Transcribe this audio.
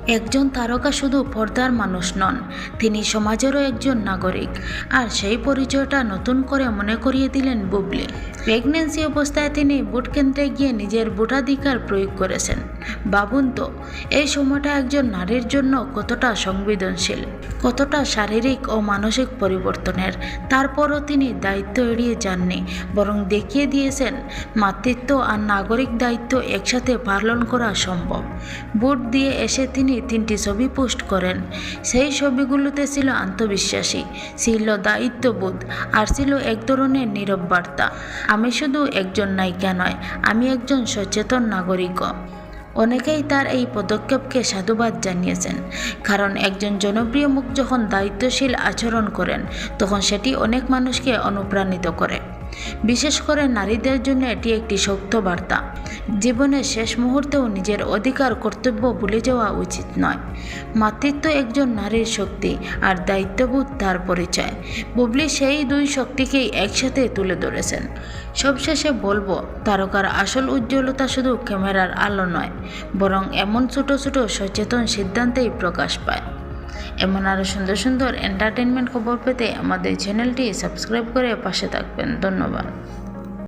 একজন তারকা শুধু পর্দার মানুষ নন, তিনি সমাজেরও একজন নাগরিক। আর সেই পরিচয়টা নতুন করে মনে করিয়ে দিলেন বুবলি। প্রেগন্যান্সি অবস্থায় তিনি ভোট কেন্দ্রে গিয়ে নিজের ভোটাধিকার প্রয়োগ করেছেন। ভাবুন তো, এই সময়টা একজন নারীর জন্য কতটা সংবেদনশীল, কতটা শারীরিক ও মানসিক পরিবর্তনের। তারপরও তিনি দায়িত্ব এড়িয়ে যাননি, বরং দেখিয়ে দিয়েছেন মাতৃত্ব আর নাগরিক দায়িত্ব একসাথে পালন করা সম্ভব। ভোট দিয়ে এসে তিনি 3টি ছবি পোস্ট করেন। সেই ছবিগুলোতে ছিল আত্মবিশ্বাসী, ছিল দায়িত্ববোধ, আর ছিল এক ধরনের নীরব বার্তা, আমি শুধু একজন নায়িকা নয়, আমি একজন সচেতন নাগরিকও। অনেকেই তার এই পদক্ষেপকে সাধুবাদ জানিয়েছেন, কারণ একজন জনপ্রিয় মুখ যখন দায়িত্বশীল আচরণ করেন তখন সেটি অনেক মানুষকে অনুপ্রাণিত করে। বিশেষ করে নারীদের জন্য এটি একটি শক্ত বার্তা। জীবনের শেষ মুহূর্তেও নিজের অধিকার কর্তব্য ভুলে যাওয়া উচিত নয়। মাতৃত্ব একজন নারীর শক্তি আর দায়িত্ববোধ তার পরিচয়। বুবলি সেই দুই শক্তিকেই একসাথে তুলে ধরেছেন। সবশেষে বলবো, তারকার আসল উজ্জ্বলতা শুধু ক্যামেরার আলো নয়, বরং এমন ছোট ছোট সচেতন সিদ্ধান্তেই প্রকাশ পায়। এমন আরও সুন্দর সুন্দর এন্টারটেনমেন্ট খবর পেতে আমাদের চ্যানেলটি সাবস্ক্রাইব করে পাশে থাকবেন। ধন্যবাদ।